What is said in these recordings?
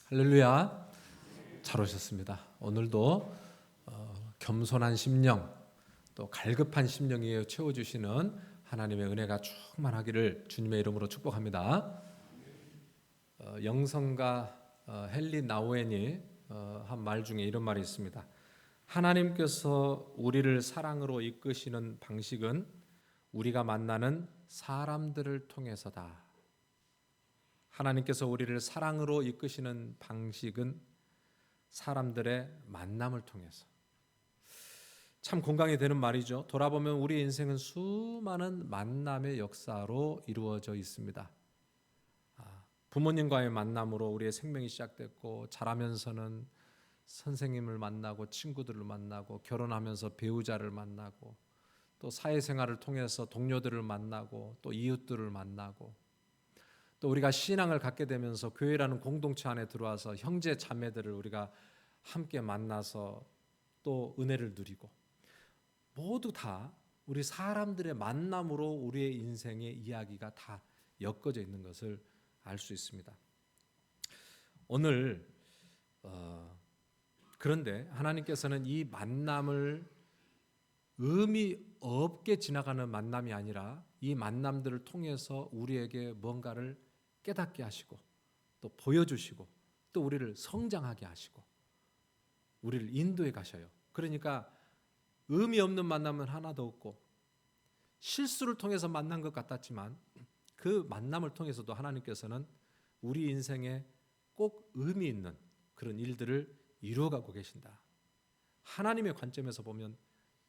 할렐루야. 잘 오셨습니다. 오늘도 겸손한 심령, 또 갈급한 심령에 채워주시는 하나님의 은혜가 충만하기를 주님의 이름으로 축복합니다. 영성가 헨리 나우엔이 한 말 중에 이런 말이 있습니다. 하나님께서 우리를 사랑으로 이끄시는 방식은 우리가 만나는 사람들을 통해서다. 하나님께서 우리를 사랑으로 이끄시는 방식은 사람들의 만남을 통해서. 참 공감이 되는 말이죠. 돌아보면 우리 인생은 수많은 만남의 역사로 이루어져 있습니다. 부모님과의 만남으로 우리의 생명이 시작됐고, 자라면서는 선생님을 만나고 친구들을 만나고, 결혼하면서 배우자를 만나고, 또 사회생활을 통해서 동료들을 만나고, 또 이웃들을 만나고, 또 우리가 신앙을 갖게 되면서 교회라는 공동체 안에 들어와서 형제 자매들을 우리가 함께 만나서 또 은혜를 누리고, 모두 다 우리 사람들의 만남으로 우리의 인생의 이야기가 다 엮어져 있는 것을 알 수 있습니다. 오늘 그런데 하나님께서는 이 만남을 의미 없게 지나가는 만남이 아니라 이 만남들을 통해서 우리에게 뭔가를 깨닫게 하시고, 또 보여주시고, 또 우리를 성장하게 하시고, 우리를 인도해 가셔요. 그러니까 의미 없는 만남은 하나도 없고, 실수를 통해서 만난 것 같았지만 그 만남을 통해서도 하나님께서는 우리 인생에 꼭 의미 있는 그런 일들을 이루어가고 계신다. 하나님의 관점에서 보면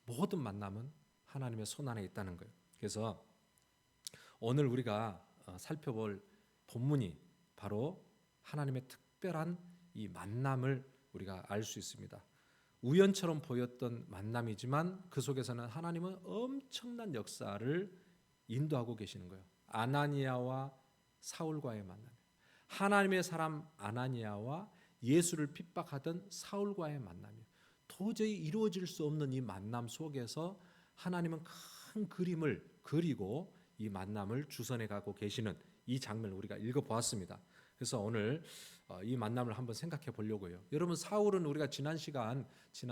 모든 만남은 하나님의 손 안에 있다는 거예요. 그래서 오늘 우리가 살펴볼 본문이 바로 하나님의 특별한 이 만남을 우리가 알 수 있습니다. 우연처럼 보였던 만남이지만 그 속에서는 하나님은 엄청난 역사를 인도하고 계시는 거예요. 아나니아와 사울과의 만남, 하나님의 사람 아나니아와 예수를 핍박하던 사울과의 만남이에요. 도저히 이루어질 수 없는 이 만남 속에서 하나님은 큰 그림을 그리고 이 만남을 주선해 가고 계시는 이 장면을 우리가 읽어보았습니다. 그래서 오늘 이 만남을 한번 생각해 보려고요. 여러분, 사울은 우리가 지난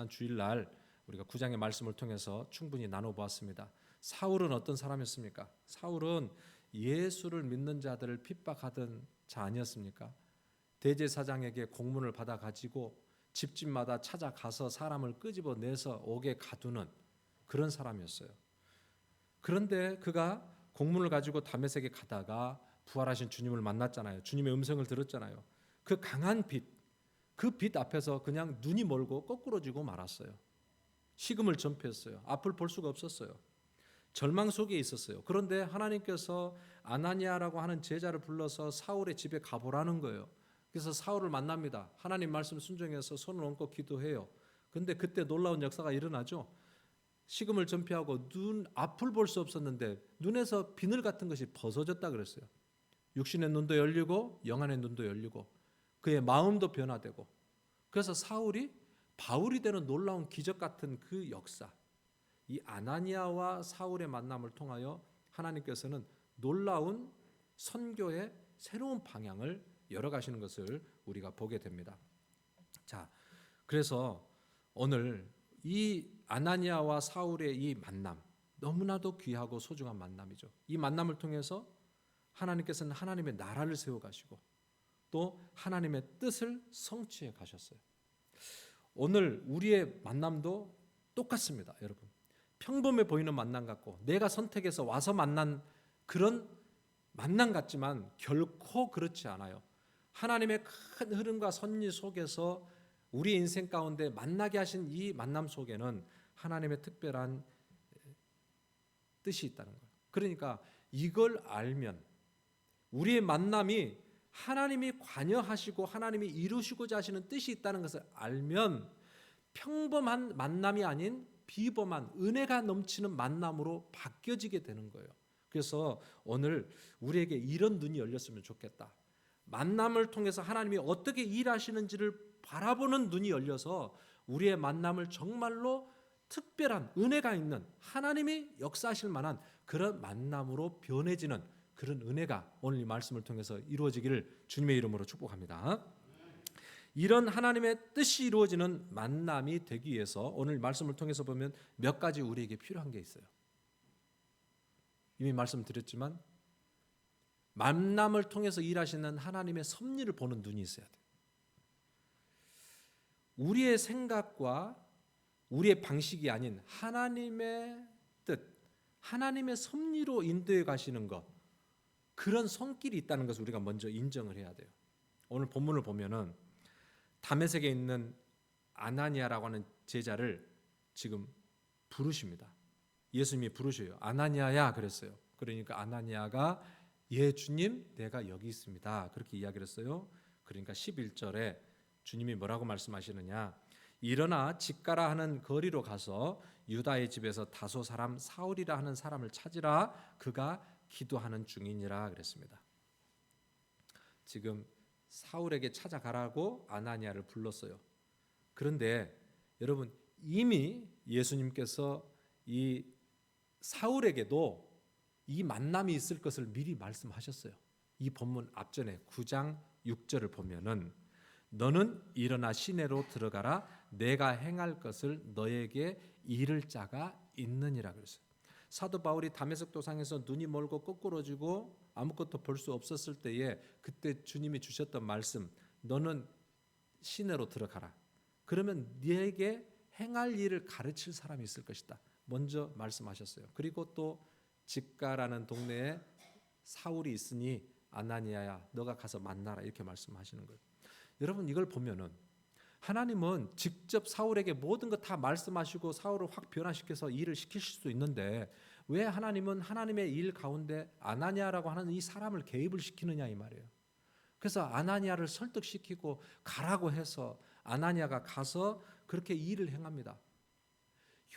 주일날 우리가 9장의 말씀을 통해서 충분히 나눠보았습니다. 사울은 어떤 사람이었습니까? 사울은 예수를 믿는 자들을 핍박하던 자 아니었습니까? 대제사장에게 공문을 받아 가지고 집집마다 찾아가서 사람을 끄집어내서 옥에 가두는 그런 사람이었어요. 그런데 그가 공문을 가지고 다메섹에 가다가 부활하신 주님을 만났잖아요. 주님의 음성을 들었잖아요. 그 강한 빛, 그 빛 앞에서 그냥 눈이 멀고 거꾸러지고 말았어요. 식음을 전폐했어요. 앞을 볼 수가 없었어요. 절망 속에 있었어요. 그런데 하나님께서 아나니아라고 하는 제자를 불러서 사울의 집에 가보라는 거예요. 그래서 사울을 만납니다. 하나님 말씀 순종해서 손을 얹고 기도해요. 그런데 그때 놀라운 역사가 일어나죠. 식음을 전폐하고 눈 앞을 볼 수 없었는데 눈에서 비늘 같은 것이 벗어졌다 그랬어요. 육신의 눈도 열리고 영안의 눈도 열리고 그의 마음도 변화되고, 그래서 사울이 바울이 되는 놀라운 기적 같은 그 역사, 이 아나니아와 사울의 만남을 통하여 하나님께서는 놀라운 선교의 새로운 방향을 열어가시는 것을 우리가 보게 됩니다. 자, 그래서 오늘 이 아나니아와 사울의 이 만남, 너무나도 귀하고 소중한 만남이죠. 이 만남을 통해서 하나님께서는 하나님의 나라를 세워가시고 또 하나님의 뜻을 성취해 가셨어요. 오늘 우리의 만남도 똑같습니다, 여러분. 평범해 보이는 만남 같고 내가 선택해서 와서 만난 그런 만남 같지만 결코 그렇지 않아요. 하나님의 큰 흐름과 섭리 속에서 우리 인생 가운데 만나게 하신 이 만남 속에는 하나님의 특별한 뜻이 있다는 거예요. 그러니까 이걸 알면, 우리의 만남이 하나님이 관여하시고 하나님이 이루시고자 하시는 뜻이 있다는 것을 알면 평범한 만남이 아닌 비범한 은혜가 넘치는 만남으로 바뀌어지게 되는 거예요. 그래서 오늘 우리에게 이런 눈이 열렸으면 좋겠다. 만남을 통해서 하나님이 어떻게 일하시는지를 바라보는 눈이 열려서 우리의 만남을 정말로 특별한 은혜가 있는, 하나님이 역사하실 만한 그런 만남으로 변해지는 그런 은혜가 오늘 이 말씀을 통해서 이루어지기를 주님의 이름으로 축복합니다. 이런 하나님의 뜻이 이루어지는 만남이 되기 위해서 오늘 말씀을 통해서 보면 몇 가지 우리에게 필요한 게 있어요. 이미 말씀드렸지만 만남을 통해서 일하시는 하나님의 섭리를 보는 눈이 있어야 돼요. 우리의 생각과 우리의 방식이 아닌 하나님의 뜻, 하나님의 섭리로 인도해 가시는 것, 그런 손길이 있다는 것을 우리가 먼저 인정을 해야 돼요. 오늘 본문을 보면은 다메섹에 있는 아나니아라고 하는 제자를 지금 부르십니다. 예수님이 부르셔요. 아나니아야 그랬어요. 그러니까 아나니아가 예 주님 내가 여기 있습니다. 그렇게 이야기를 했어요. 그러니까 11절에 주님이 뭐라고 말씀하시느냐, 일어나 직가라 하는 거리로 가서 유다의 집에서 다소 사람 사울이라 하는 사람을 찾으라, 그가 기도하는 중이니라 그랬습니다. 지금 사울에게 찾아가라고 아나니아를 불렀어요. 그런데 여러분 이미 예수님께서 이 사울에게도 이 만남이 있을 것을 미리 말씀하셨어요. 이 본문 앞전에 9장 6절을 보면은 너는 일어나 시내로 들어가라, 내가 행할 것을 너에게 이를 자가 있느니라 그랬어요. 사도 바울이 다메섹 도상에서 눈이 멀고 거꾸러지고 아무것도 볼 수 없었을 때에 그때 주님이 주셨던 말씀, 너는 시내로 들어가라. 그러면 네게 행할 일을 가르칠 사람이 있을 것이다. 먼저 말씀하셨어요. 그리고 또 직가라는 동네에 사울이 있으니 아나니아야 너가 가서 만나라 이렇게 말씀하시는 거예요. 여러분 이걸 보면은 하나님은 직접 사울에게 모든 것 다 말씀하시고 사울을 확 변화시켜서 일을 시키실 수 있는데 왜 하나님은 하나님의 일 가운데 아나니아라고 하는 이 사람을 개입을 시키느냐 이 말이에요. 그래서 아나니아를 설득시키고 가라고 해서 아나니아가 가서 그렇게 일을 행합니다.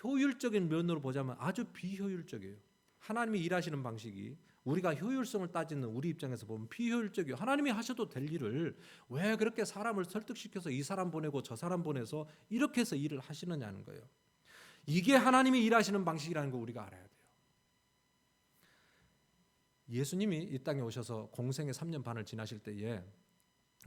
효율적인 면으로 보자면 아주 비효율적이에요. 하나님이 일하시는 방식이 우리가 효율성을 따지는 우리 입장에서 보면 비효율적이에요. 하나님이 하셔도 될 일을 왜 그렇게 사람을 설득시켜서 이 사람 보내고 저 사람 보내서 이렇게 해서 일을 하시느냐는 거예요. 이게 하나님이 일하시는 방식이라는 거 우리가 알아야 돼요. 예수님이 이 땅에 오셔서 공생의 3년 반을 지나실 때에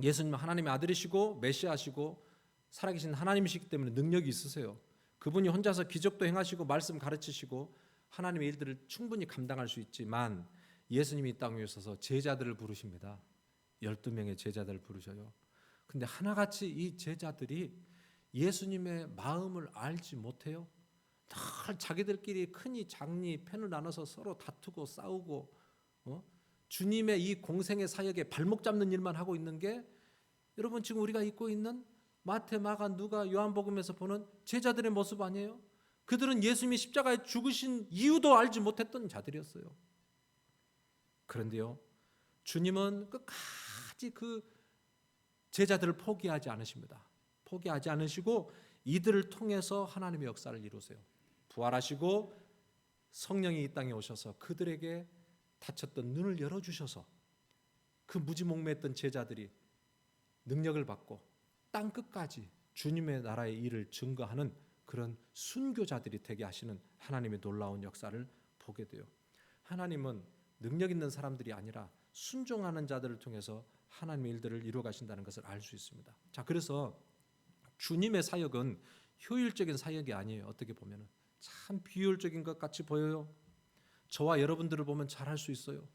예수님은 하나님의 아들이시고 메시아시고 살아계신 하나님이시기 때문에 능력이 있으세요. 그분이 혼자서 기적도 행하시고 말씀 가르치시고 하나님의 일들을 충분히 감당할 수 있지만 예수님이 이 땅에 오셔서 제자들을 부르십니다. 12명의 제자들을 부르셔요. 근데 하나같이 이 제자들이 예수님의 마음을 알지 못해요. 늘 자기들끼리 크니 작니 편을 나눠서 서로 다투고 싸우고 주님의 이 공생의 사역에 발목 잡는 일만 하고 있는 게 여러분 지금 우리가 입고 있는 마태, 마가, 누가, 요한복음에서 보는 제자들의 모습 아니에요? 그들은 예수님이 십자가에 죽으신 이유도 알지 못했던 자들이었어요. 그런데요, 주님은 끝까지 그 제자들을 포기하지 않으십니다. 포기하지 않으시고 이들을 통해서 하나님의 역사를 이루세요. 부활하시고 성령이 이 땅에 오셔서 그들에게 닫혔던 눈을 열어주셔서 그 무지몽매했던 제자들이 능력을 받고 땅 끝까지 주님의 나라의 일을 증거하는 그런 순교자들이 되게 하시는 하나님의 놀라운 역사를 보게 돼요. 하나님은 능력 있는 사람들이 아니라 순종하는 자들을 통해서 하나님의 일들을 이루어 가신다는 것을 알 수 있습니다. 자, 그래서 주님의 사역은 효율적인 사역이 아니에요. 어떻게 보면 참 비효율적인 것 같이 보여요. 저와 여러분들을 보면 잘할 수 있어요.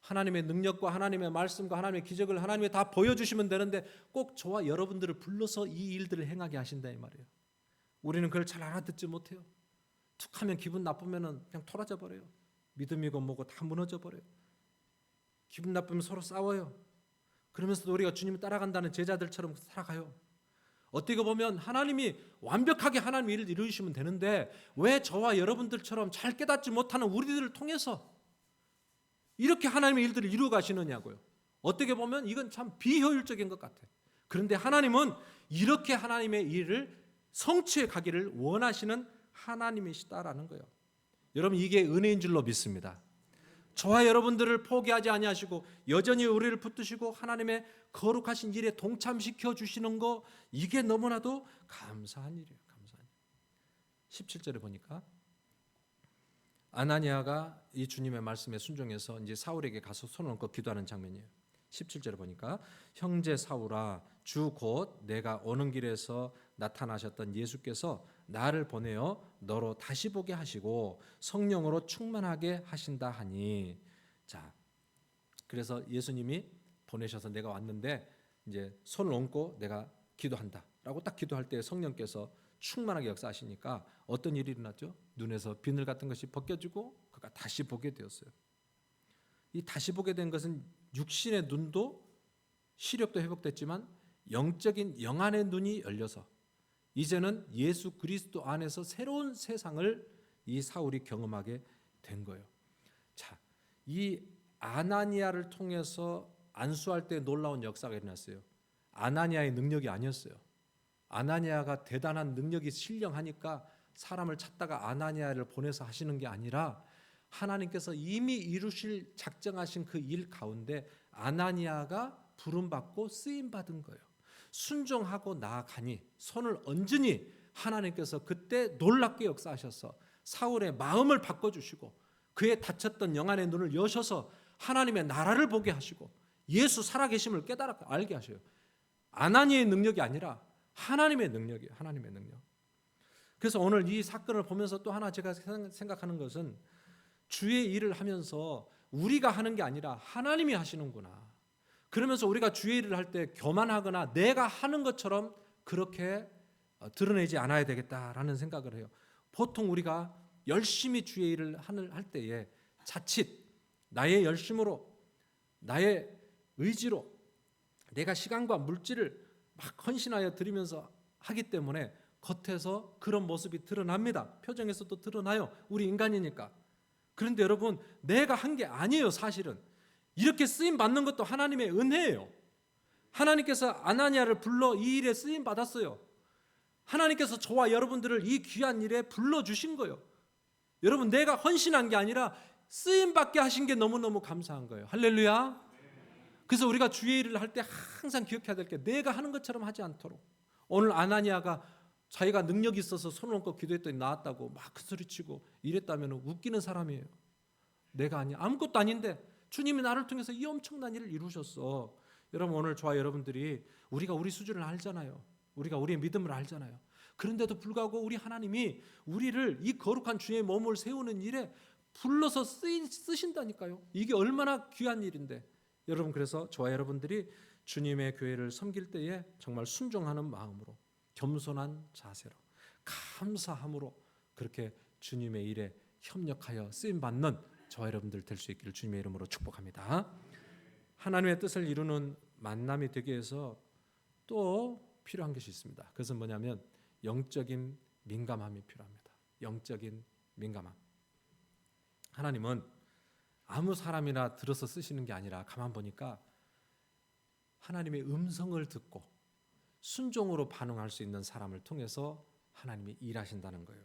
하나님의 능력과 하나님의 말씀과 하나님의 기적을 하나님이 다 보여주시면 되는데 꼭 저와 여러분들을 불러서 이 일들을 행하게 하신다 이 말이에요. 우리는 그걸 잘 알아듣지 못해요. 툭하면 기분 나쁘면 그냥 토라져 버려요. 믿음이고 뭐고 다 무너져 버려요. 기분 나쁘면 서로 싸워요. 그러면서도 우리가 주님을 따라간다는 제자들처럼 살아가요. 어떻게 보면 하나님이 완벽하게 하나님의 일을 이루시면 되는데 왜 저와 여러분들처럼 잘 깨닫지 못하는 우리들을 통해서 이렇게 하나님의 일들을 이루어 가시느냐고요. 어떻게 보면 이건 참 비효율적인 것 같아요. 그런데 하나님은 이렇게 하나님의 일을 성취해 가기를 원하시는 하나님이시다라는 거예요. 여러분 이게 은혜인 줄로 믿습니다. 저와 여러분들을 포기하지 아니하시고 여전히 우리를 붙드시고 하나님의 거룩하신 일에 동참시켜 주시는 거 이게 너무나도 감사한 일이에요. 감사한 일. 17절에 보니까 아나니아가 이 주님의 말씀에 순종해서 이제 사울에게 가서 손을 얹고 기도하는 장면이에요. 17절에 보니까 형제 사울아 주 곧 내가 오는 길에서 나타나셨던 예수께서 나를 보내어 너로 다시 보게 하시고 성령으로 충만하게 하신다 하니. 자, 그래서 예수님이 보내셔서 내가 왔는데 이제 손을 얹고 내가 기도한다라고 딱 기도할 때 성령께서 충만하게 역사하시니까 어떤 일이 일어났죠? 눈에서 비늘 같은 것이 벗겨지고 그가 다시 보게 되었어요. 이 다시 보게 된 것은 육신의 눈도 시력도 회복됐지만 영적인 영안의 눈이 열려서 이제는 예수 그리스도 안에서 새로운 세상을 이 사울이 경험하게 된 거예요. 자, 이 아나니아를 통해서 안수할 때 놀라운 역사가 일어났어요. 아나니아의 능력이 아니었어요. 아나니아가 대단한 능력이 신령하니까 사람을 찾다가 아나니아를 보내서 하시는 게 아니라 하나님께서 이미 이루실 작정하신 그 일 가운데 아나니아가 부름받고 쓰임받은 거예요. 순종하고 나아가니 손을 얹으니 하나님께서 그때 놀랍게 역사하셔서 사울의 마음을 바꿔주시고 그의 닫혔던 영안의 눈을 여셔서 하나님의 나라를 보게 하시고 예수 살아계심을 깨달아 알게 하셔요. 아나니아의 능력이 아니라 하나님의 능력이에요. 하나님의 능력. 그래서 오늘 이 사건을 보면서 또 하나 제가 생각하는 것은 주의 일을 하면서 우리가 하는 게 아니라 하나님이 하시는구나. 그러면서 우리가 주의 일을 할 때 교만하거나 내가 하는 것처럼 그렇게 드러내지 않아야 되겠다라는 생각을 해요. 보통 우리가 열심히 주의 일을 할 때에 자칫 나의 열심으로 나의 의지로 내가 시간과 물질을 막 헌신하여 드리면서 하기 때문에 겉에서 그런 모습이 드러납니다. 표정에서도 드러나요. 우리 인간이니까. 그런데 여러분 내가 한 게 아니에요. 사실은 이렇게 쓰임 받는 것도 하나님의 은혜예요. 하나님께서 아나니아를 불러 이 일에 쓰임 받았어요. 하나님께서 저와 여러분들을 이 귀한 일에 불러주신 거예요. 여러분 내가 헌신한 게 아니라 쓰임 받게 하신 게 너무너무 감사한 거예요. 할렐루야. 그래서 우리가 주의 일을 할 때 항상 기억해야 될 게 내가 하는 것처럼 하지 않도록. 오늘 아나니아가 자기가 능력이 있어서 손을 얹고 기도했더니 나았다고 막 큰소리치고 이랬다면 웃기는 사람이에요. 내가 아니야. 아무것도 아닌데 주님이 나를 통해서 이 엄청난 일을 이루셨어. 여러분 오늘 저와 여러분들이 우리가 우리 수준을 알잖아요. 우리가 우리의 믿음을 알잖아요. 그런데도 불구하고 우리 하나님이 우리를 이 거룩한 주의 몸을 세우는 일에 불러서 쓰신다니까요. 이게 얼마나 귀한 일인데. 여러분 그래서 저와 여러분들이 주님의 교회를 섬길 때에 정말 순종하는 마음으로 겸손한 자세로 감사함으로 그렇게 주님의 일에 협력하여 쓰임받는 저와 여러분들 될 수 있기를 주님의 이름으로 축복합니다. 하나님의 뜻을 이루는 만남이 되기 위해서 또 필요한 것이 있습니다. 그것은 뭐냐면 영적인 민감함이 필요합니다. 영적인 민감함. 하나님은 아무 사람이나 들어서 쓰시는 게 아니라 가만 보니까 하나님의 음성을 듣고 순종으로 반응할 수 있는 사람을 통해서 하나님이 일하신다는 거예요.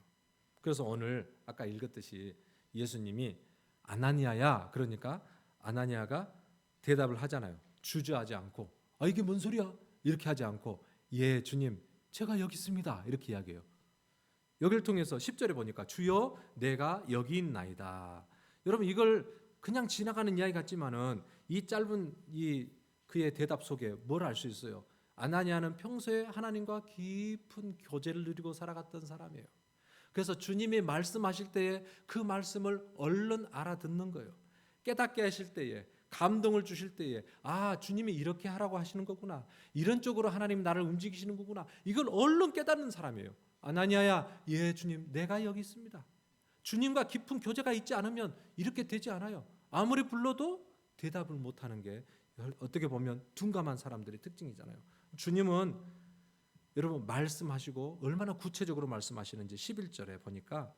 그래서 오늘 아까 읽었듯이 예수님이 아나니아야 그러니까 아나니아가 대답을 하잖아요. 주저하지 않고 이게 뭔 소리야? 이렇게 하지 않고 예 주님 제가 여기 있습니다 이렇게 이야기해요. 여기를 통해서 10절에 보니까 주여 내가 여기 있나이다. 여러분 이걸 그냥 지나가는 이야기 같지만은 이 짧은 그의 대답 속에 뭘 알 수 있어요? 아나니아는 평소에 하나님과 깊은 교제를 누리고 살아갔던 사람이에요. 그래서 주님이 말씀하실 때에 그 말씀을 얼른 알아듣는 거예요. 깨닫게 하실 때에 감동을 주실 때에 주님이 이렇게 하라고 하시는 거구나. 이런 쪽으로 하나님 나를 움직이시는 거구나. 이걸 얼른 깨닫는 사람이에요. 아나니아야 예 주님 내가 여기 있습니다. 주님과 깊은 교제가 있지 않으면 이렇게 되지 않아요. 아무리 불러도 대답을 못하는 게 어떻게 보면 둔감한 사람들의 특징이잖아요. 주님은 여러분 말씀하시고 얼마나 구체적으로 말씀하시는지 11절에 보니까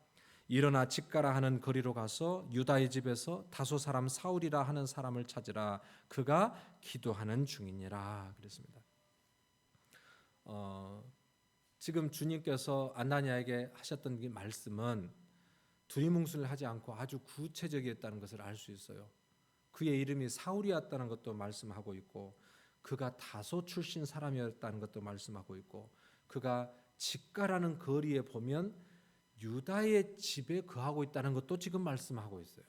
일어나 집가라 하는 거리로 가서 유다의 집에서 다소 사람 사울이라 하는 사람을 찾으라 그가 기도하는 중이니라 그랬습니다. 지금 주님께서 아나니아에게 하셨던 이 말씀은 두리뭉술을 하지 않고 아주 구체적이었다는 것을 알 수 있어요. 그의 이름이 사울이었다는 것도 말씀하고 있고 그가 다소 출신 사람이었다는 것도 말씀하고 있고 그가 집가라는 거리에 보면 유다의 집에 거하고 있다는 것도 지금 말씀하고 있어요.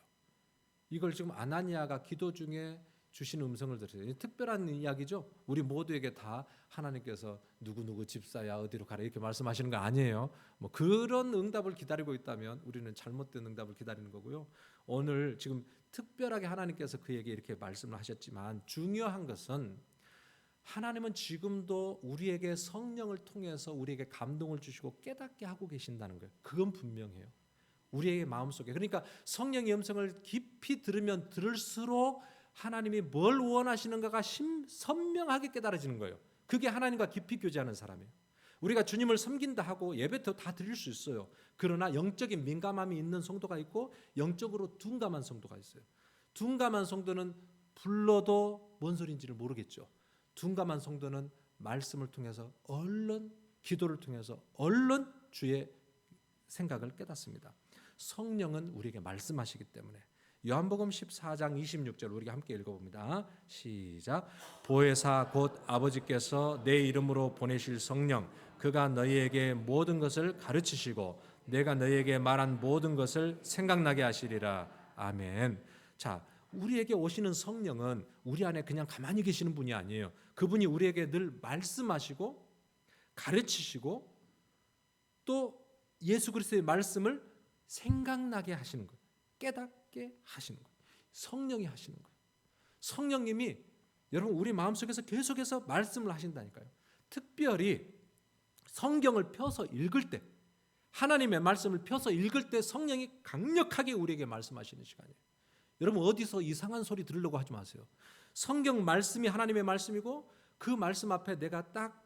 이걸 지금 아나니아가 기도 중에 주신 음성을 들으세요. 특별한 이야기죠. 우리 모두에게 다 하나님께서 누구 집사야 어디로 가라 이렇게 말씀하시는 거 아니에요. 뭐 그런 응답을 기다리고 있다면 우리는 잘못된 응답을 기다리는 거고요. 오늘 지금 특별하게 하나님께서 그에게 이렇게 말씀을 하셨지만 중요한 것은 하나님은 지금도 우리에게 성령을 통해서 우리에게 감동을 주시고 깨닫게 하고 계신다는 거예요. 그건 분명해요. 우리의 마음속에. 그러니까 성령의 음성을 깊이 들으면 들을수록 하나님이 뭘 원하시는가가 선명하게 깨달아지는 거예요. 그게 하나님과 깊이 교제하는 사람이에요. 우리가 주님을 섬긴다 하고 예배도 다 드릴 수 있어요. 그러나 영적인 민감함이 있는 성도가 있고 영적으로 둔감한 성도가 있어요. 둔감한 성도는 불러도 뭔 소리인지를 모르겠죠. 둔감한 성도는 말씀을 통해서 얼른 기도를 통해서 얼른 주의 생각을 깨닫습니다. 성령은 우리에게 말씀하시기 때문에 요한복음 14장 26절 우리가 함께 읽어봅니다. 시작. 보혜사 곧 아버지께서 내 이름으로 보내실 성령 그가 너희에게 모든 것을 가르치시고 내가 너희에게 말한 모든 것을 생각나게 하시리라. 아멘. 자, 우리에게 오시는 성령은 우리 안에 그냥 가만히 계시는 분이 아니에요. 그분이 우리에게 늘 말씀하시고 가르치시고 또 예수 그리스도의 말씀을 생각나게 하시는 거예요. 깨닫게 하시는 거예요. 성령이 하시는 거예요. 성령님이 여러분 우리 마음속에서 계속해서 말씀을 하신다니까요. 특별히 성경을 펴서 읽을 때 하나님의 말씀을 펴서 읽을 때 성령이 강력하게 우리에게 말씀하시는 시간이에요. 여러분 어디서 이상한 소리 들으려고 하지 마세요. 성경 말씀이 하나님의 말씀이고 그 말씀 앞에 내가 딱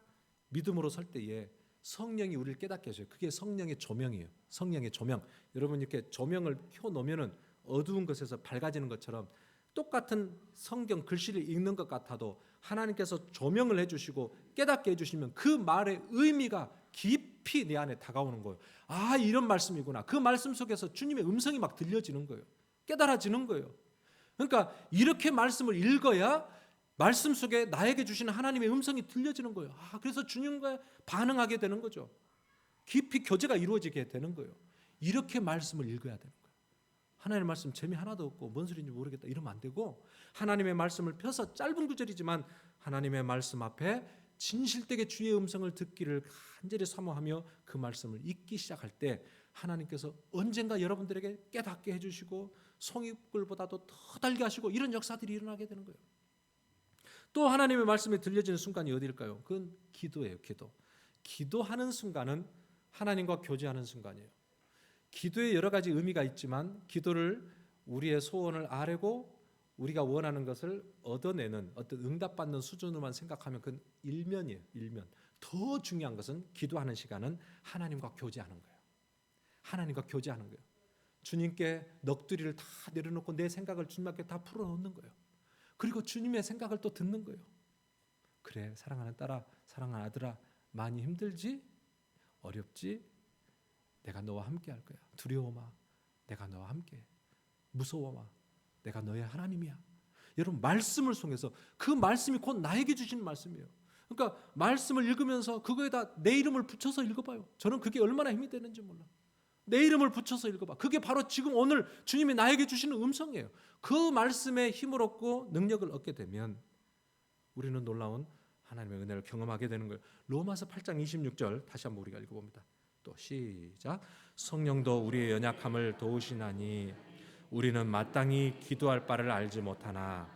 믿음으로 설 때에 성령이 우리를 깨닫게 해줘요. 그게 성령의 조명이에요. 성령의 조명. 여러분 이렇게 조명을 켜놓으면 어두운 것에서 밝아지는 것처럼 똑같은 성경 글씨를 읽는 것 같아도 하나님께서 조명을 해주시고 깨닫게 해주시면 그 말의 의미가 깊이 내 안에 다가오는 거예요. 아, 이런 말씀이구나. 그 말씀 속에서 주님의 음성이 막 들려지는 거예요. 깨달아지는 거예요. 그러니까 이렇게 말씀을 읽어야 말씀 속에 나에게 주시는 하나님의 음성이 들려지는 거예요. 아, 그래서 주님과 반응하게 되는 거죠. 깊이 교제가 이루어지게 되는 거예요. 이렇게 말씀을 읽어야 되는 거예요. 하나님의 말씀 재미 하나도 없고 뭔 소리인지 모르겠다 이러면 안 되고 하나님의 말씀을 펴서 짧은 구절이지만 하나님의 말씀 앞에 진실되게 주의 음성을 듣기를 간절히 사모하며 그 말씀을 읽기 시작할 때 하나님께서 언젠가 여러분들에게 깨닫게 해주시고 송이꿀보다도 더 달게 하시고 이런 역사들이 일어나게 되는 거예요. 또 하나님의 말씀이 들려지는 순간이 어디일까요? 그건 기도예요. 기도. 기도하는 순간은 하나님과 교제하는 순간이에요. 기도에 여러 가지 의미가 있지만 기도를 우리의 소원을 아뢰고 우리가 원하는 것을 얻어내는 어떤 응답받는 수준으로만 생각하면 그건 일면이에요. 일면. 더 중요한 것은 기도하는 시간은 하나님과 교제하는 거예요. 하나님과 교제하는 거예요. 주님께 넋두리를 다 내려놓고 내 생각을 주님 앞에 다 풀어놓는 거예요. 그리고 주님의 생각을 또 듣는 거예요. 그래, 사랑하는 딸아, 사랑하는 아들아, 많이 힘들지? 어렵지? 내가 너와 함께 할 거야. 두려워 마. 내가 너와 함께. 무서워 마. 내가 너의 하나님이야. 여러분 말씀을 통해서 그 말씀이 곧 나에게 주시는 말씀이에요. 그러니까 말씀을 읽으면서 그거에다 내 이름을 붙여서 읽어봐요. 저는 그게 얼마나 힘이 되는지 몰라. 내 이름을 붙여서 읽어봐. 그게 바로 지금 오늘 주님이 나에게 주시는 음성이에요. 그 말씀에 힘을 얻고 능력을 얻게 되면 우리는 놀라운 하나님의 은혜를 경험하게 되는 거예요. 로마서 8장 26절 다시 한번 우리가 읽어봅니다. 또 시작. 성령도 우리의 연약함을 도우시나니 우리는 마땅히 기도할 바를 알지 못하나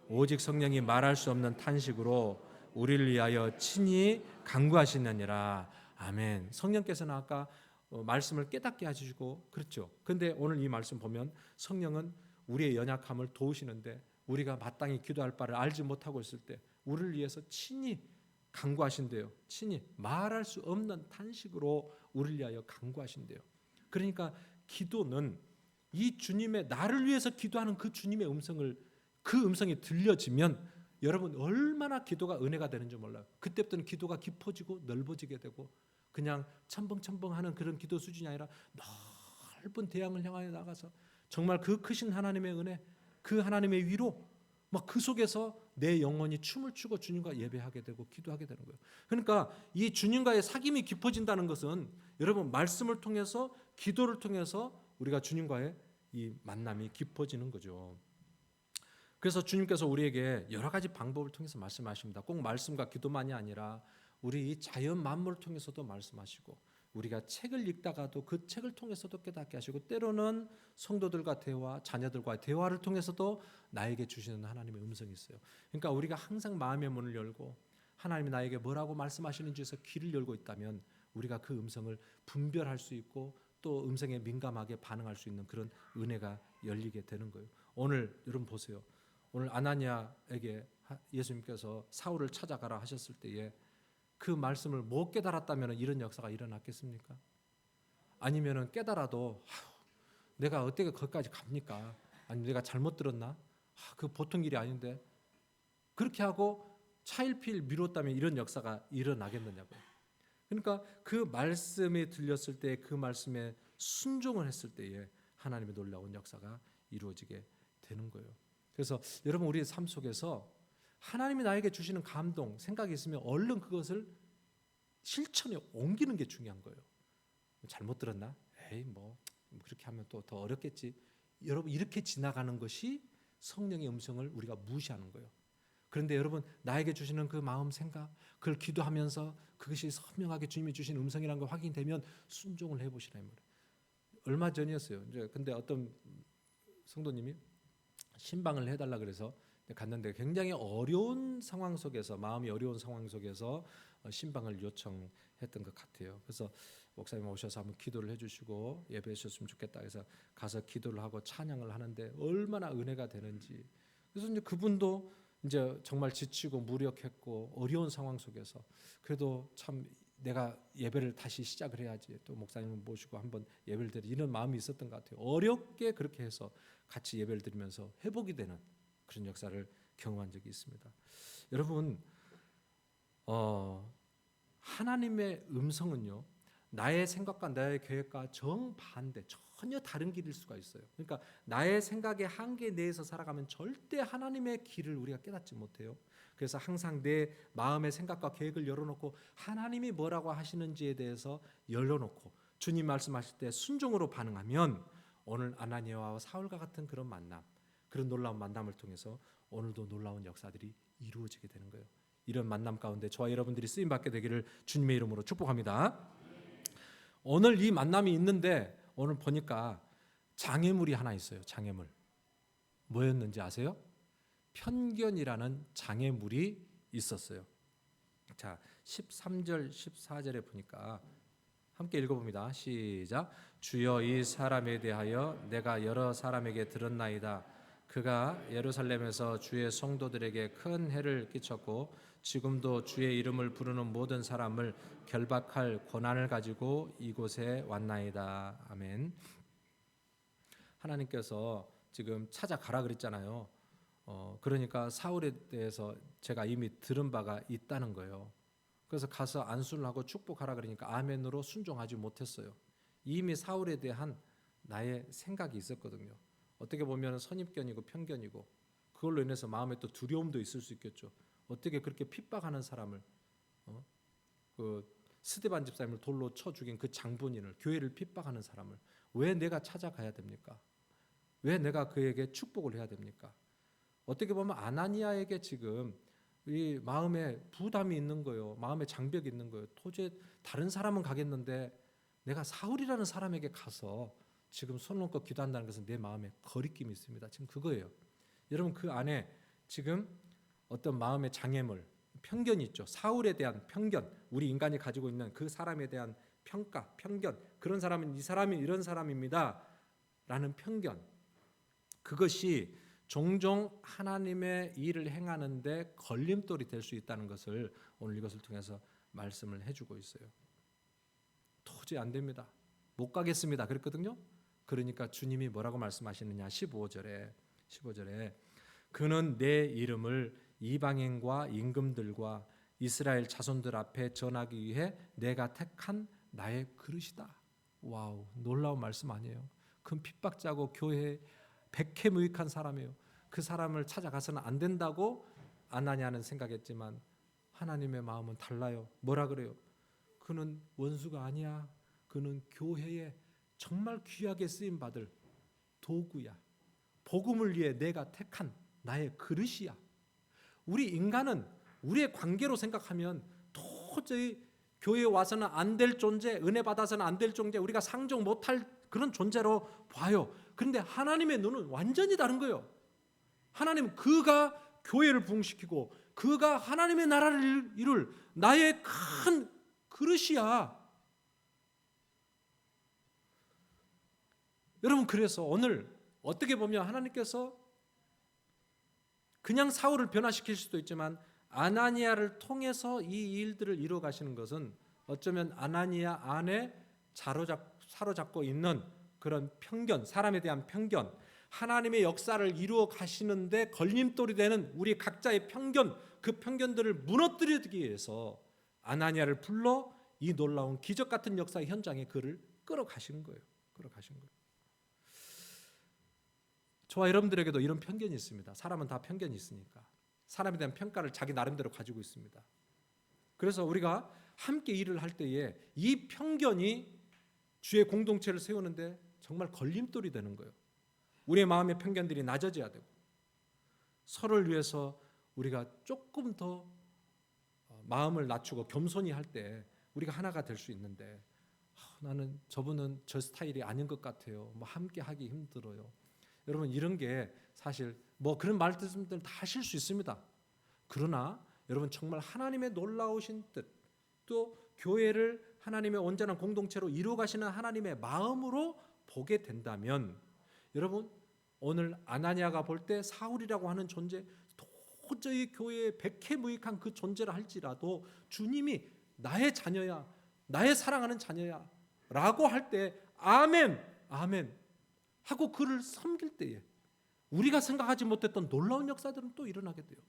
오직 성령이 말할 수 없는 탄식으로 우리를 위하여 친히 간구하시느니라. 아멘. 성령께서는 아까 말씀을 깨닫게 해주시고 그렇죠. 근데 오늘 이 말씀 보면 성령은 우리의 연약함을 도우시는데 우리가 마땅히 기도할 바를 알지 못하고 있을 때 우리를 위해서 친히 간구하신대요. 친히 말할 수 없는 탄식으로 우리를 위하여 간구하신대요. 그러니까 기도는 이 주님의 나를 위해서 기도하는 그 주님의 그 음성이 들려지면 여러분 얼마나 기도가 은혜가 되는지 몰라요. 그때부터는 기도가 깊어지고 넓어지게 되고 그냥 첨벙첨벙하는 그런 기도 수준이 아니라 넓은 대양을 향하여 나가서 정말 그 크신 하나님의 은혜, 그 하나님의 위로 막 그 속에서 내 영혼이 춤을 추고 주님과 예배하게 되고 기도하게 되는 거예요. 그러니까 이 주님과의 사귐이 깊어진다는 것은 여러분 말씀을 통해서 기도를 통해서 우리가 주님과의 이 만남이 깊어지는 거죠. 그래서 주님께서 우리에게 여러 가지 방법을 통해서 말씀하십니다. 꼭 말씀과 기도만이 아니라 우리 이 자연 만물을 통해서도 말씀하시고, 우리가 책을 읽다가도 그 책을 통해서도 깨닫게 하시고, 때로는 성도들과 대화, 자녀들과의 대화를 통해서도 나에게 주시는 하나님의 음성이 있어요. 그러니까 우리가 항상 마음의 문을 열고 하나님이 나에게 뭐라고 말씀하시는지에서 귀를 열고 있다면 우리가 그 음성을 분별할 수 있고 또 음성에 민감하게 반응할 수 있는 그런 은혜가 열리게 되는 거예요. 오늘 여러분 보세요. 오늘 아나니아에게 예수님께서 사울을 찾아가라 하셨을 때에 그 말씀을 못 깨달았다면 이런 역사가 일어났겠습니까? 아니면은 깨달아도 내가 어떻게 거기까지 갑니까? 아니면 내가 잘못 들었나? 그 보통 일이 아닌데, 그렇게 하고 차일피일 미뤘다면 이런 역사가 일어나겠느냐고요. 그러니까 그 말씀이 들렸을 때 그 말씀에 순종을 했을 때에 하나님의 놀라운 역사가 이루어지게 되는 거예요. 그래서 여러분, 우리의 삶 속에서 하나님이 나에게 주시는 감동, 생각이 있으면 얼른 그것을 실천에 옮기는 게 중요한 거예요. 잘못 들었나? 에이 뭐 그렇게 하면 또 더 어렵겠지. 여러분, 이렇게 지나가는 것이 성령의 음성을 우리가 무시하는 거예요. 그런데 여러분, 나에게 주시는 그 마음, 생각, 그걸 기도하면서 그것이 선명하게 주님이 주신 음성이라는 걸 확인되면 순종을 해보시라 이 말이에요. 얼마 전이었어요. 이제 근데 어떤 성도님이 신방을 해달라 그래서 갔는데 굉장히 어려운 상황 속에서, 마음이 어려운 상황 속에서 신방을 요청했던 것 같아요. 그래서 목사님 오셔서 한번 기도를 해주시고 예배해 주셨으면 좋겠다 해서 가서 기도를 하고 찬양을 하는데 얼마나 은혜가 되는지. 그래서 이제 그분도 이제 정말 지치고 무력했고 어려운 상황 속에서 그래도 참 내가 예배를 다시 시작을 해야지, 또 목사님을 모시고 한번 예배를 드리, 이런 마음이 있었던 것 같아요. 어렵게 그렇게 해서 같이 예배를 드리면서 회복이 되는 그런 역사를 경험한 적이 있습니다. 여러분, 하나님의 음성은요, 나의 생각과 나의 계획과 정반대, 전혀 다른 길일 수가 있어요. 그러니까 나의 생각의 한계 내에서 살아가면 절대 하나님의 길을 우리가 깨닫지 못해요. 그래서 항상 내 마음의 생각과 계획을 열어놓고 하나님이 뭐라고 하시는지에 대해서 열어놓고 주님 말씀하실 때 순종으로 반응하면 오늘 아나니아와 사울과 같은 그런 만남, 그런 놀라운 만남을 통해서 오늘도 놀라운 역사들이 이루어지게 되는 거예요. 이런 만남 가운데 저와 여러분들이 쓰임 받게 되기를 주님의 이름으로 축복합니다. 오늘 이 만남이 있는데 오늘 보니까 장애물이 하나 있어요. 장애물. 뭐였는지 아세요? 편견이라는 장애물이 있었어요. 자, 13절 14절에 보니까 함께 읽어봅니다. 시작. 주여, 이 사람에 대하여 내가 여러 사람에게 들었나이다. 그가 예루살렘에서 주의 성도들에게 큰 해를 끼쳤고 지금도 주의 이름을 부르는 모든 사람을 결박할 권한을 가지고 이곳에 왔나이다. 아멘. 하나님께서 지금 찾아가라 그랬잖아요. 그러니까 사울에 대해서 제가 이미 들은 바가 있다는 거예요. 그래서 가서 안수를 하고 축복하라 그러니까 아멘으로 순종하지 못했어요. 이미 사울에 대한 나의 생각이 있었거든요. 어떻게 보면 선입견이고 편견이고, 그걸로 인해서 마음에 또 두려움도 있을 수 있겠죠. 어떻게 그렇게 핍박하는 사람을, 그 스데반 집사님을 돌로 쳐 죽인 그 장본인을, 교회를 핍박하는 사람을 왜 내가 찾아가야 됩니까? 왜 내가 그에게 축복을 해야 됩니까? 어떻게 보면 아나니아에게 지금 이 마음에 부담이 있는 거예요. 마음에 장벽이 있는 거예요. 도저히 다른 사람은 가겠는데 내가 사울이라는 사람에게 가서 지금 손 놓고 기도한다는 것은 내 마음에 거리낌이 있습니다. 지금 그거예요. 여러분, 그 안에 지금 어떤 마음의 장애물, 편견이 있죠. 사울에 대한 편견, 우리 인간이 가지고 있는 그 사람에 대한 평가, 편견, 그런 사람은 이 사람이 이런 사람입니다 라는 편견, 그것이 종종 하나님의 일을 행하는데 걸림돌이 될 수 있다는 것을 오늘 이것을 통해서 말씀을 해주고 있어요. 도저히 안 됩니다. 못 가겠습니다. 그랬거든요. 그러니까 주님이 뭐라고 말씀하시느냐, 15절에 그는 내 이름을 이방인과 임금들과 이스라엘 자손들 앞에 전하기 위해 내가 택한 나의 그릇이다. 와우, 놀라운 말씀 아니에요? 그 핍박자고 교회에 백해무익한 사람이에요. 그 사람을 찾아가서는 안 된다고 아나니아는 생각했지만 하나님의 마음은 달라요. 뭐라 그래요? 그는 원수가 아니야. 그는 교회에 정말 귀하게 쓰임 받을 도구야. 복음을 위해 내가 택한 나의 그릇이야. 우리 인간은 우리의 관계로 생각하면 도저히 교회에 와서는 안 될 존재, 은혜 받아서는 안 될 존재, 우리가 상종 못할 그런 존재로 봐요. 그런데 하나님의 눈은 완전히 다른 거예요. 하나님은 그가 교회를 부흥시키고 그가 하나님의 나라를 이룰 나의 큰 그릇이야. 여러분, 그래서 오늘 어떻게 보면 하나님께서 그냥 사울을 변화시킬 수도 있지만 아나니아를 통해서 이 일들을 이루어 가시는 것은 어쩌면 아나니아 안에 사로잡고 있는 그런 편견, 사람에 대한 편견, 하나님의 역사를 이루어 가시는데 걸림돌이 되는 우리 각자의 편견, 그 편견들을 무너뜨리기 위해서 아나니아를 불러 이 놀라운 기적 같은 역사의 현장에 그를 끌어가시는 거예요. 저와 여러분들에게도 이런 편견이 있습니다. 사람은 다 편견이 있으니까. 사람에 대한 평가를 자기 나름대로 가지고 있습니다. 그래서 우리가 함께 일을 할 때에 이 편견이 주의 공동체를 세우는데 정말 걸림돌이 되는 거예요. 우리의 마음의 편견들이 낮아져야 되고 서로를 위해서 우리가 조금 더 마음을 낮추고 겸손히 할 때 우리가 하나가 될 수 있는데 나는 저분은 저 스타일이 아닌 것 같아요. 함께 하기 힘들어요. 여러분, 이런 게 사실 그런 말씀들 다 하실 수 있습니다. 그러나 여러분, 정말 하나님의 놀라우신 뜻, 또 교회를 하나님의 온전한 공동체로 이루어 가시는 하나님의 마음으로 보게 된다면, 여러분, 오늘 아나니아가 볼 때 사울이라고 하는 존재, 도저히 교회에 백해무익한 그 존재를 할지라도 주님이 나의 자녀야, 나의 사랑하는 자녀야 라고 할 때 아멘, 아멘 하고 그를 섬길 때에 우리가 생각하지 못했던 놀라운 역사들은 또 일어나게 돼요.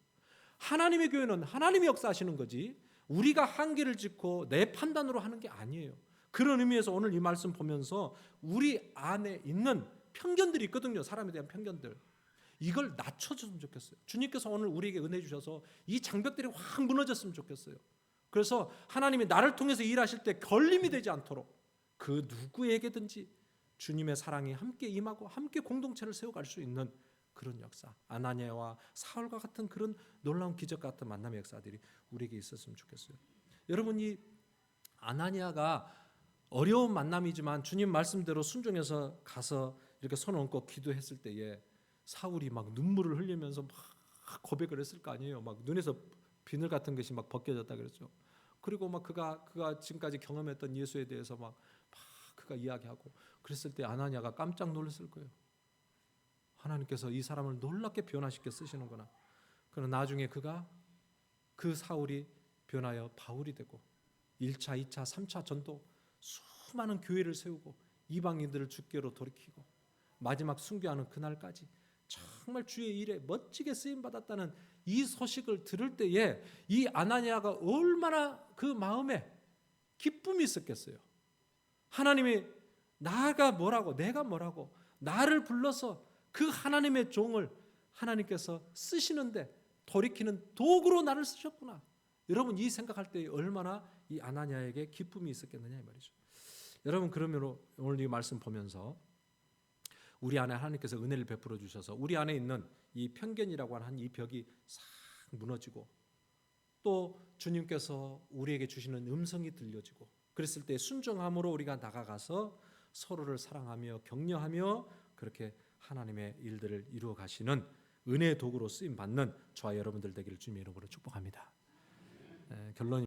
하나님의 교회는 하나님이 역사하시는 거지 우리가 한계를 짓고 내 판단으로 하는 게 아니에요. 그런 의미에서 오늘 이 말씀 보면서 우리 안에 있는 편견들이 있거든요. 사람에 대한 편견들. 이걸 낮춰줬으면 좋겠어요. 주님께서 오늘 우리에게 은혜 주셔서 이 장벽들이 확 무너졌으면 좋겠어요. 그래서 하나님이 나를 통해서 일하실 때 걸림이 되지 않도록 그 누구에게든지 주님의 사랑이 함께 임하고 함께 공동체를 세워갈 수 있는 그런 역사, 아나니아와 사울과 같은 그런 놀라운 기적 같은 만남의 역사들이 우리에게 있었으면 좋겠어요. 여러분, 이 아나니아가 어려운 만남이지만 주님 말씀대로 순종해서 가서 이렇게 손 얹고 기도했을 때에 사울이 막 눈물을 흘리면서 막 고백을 했을 거 아니에요. 막 눈에서 비늘 같은 것이 막 벗겨졌다 그랬죠. 그리고 막 그가 지금까지 경험했던 예수에 대해서 막 그가 이야기하고 그랬을 때 아나니아가 깜짝 놀랐을 거예요. 하나님께서 이 사람을 놀랍게 변화시켜 쓰시는구나. 그러나 나중에 그 사울이 변하여 바울이 되고 1차, 2차, 3차 전도 수많은 교회를 세우고 이방인들을 주께로 돌이키고 마지막 순교하는 그날까지 정말 주의 일에 멋지게 쓰임받았다는 이 소식을 들을 때에 이 아나니아가 얼마나 그 마음에 기쁨이 있었겠어요. 하나님이 내가 뭐라고 나를 불러서 그 하나님의 종을 하나님께서 쓰시는데 돌이키는 도구로 나를 쓰셨구나. 여러분, 이 생각할 때 얼마나 이 아나니아에게 기쁨이 있었겠느냐 이 말이죠. 여러분, 그러면 오늘 이 말씀 보면서 우리 안에 하나님께서 은혜를 베풀어 주셔서 우리 안에 있는 이 편견이라고 하는 이 벽이 싹 무너지고 또 주님께서 우리에게 주시는 음성이 들려지고 그랬을 때 순종함으로 우리가 나가가서 서로를 사랑하며 격려하며 그렇게 하나님의 일들을 이루어 가시는 은혜의 도구로 쓰임 받는 저와 여러분들 되기를 주님의 이름으로 축복합니다. 결론이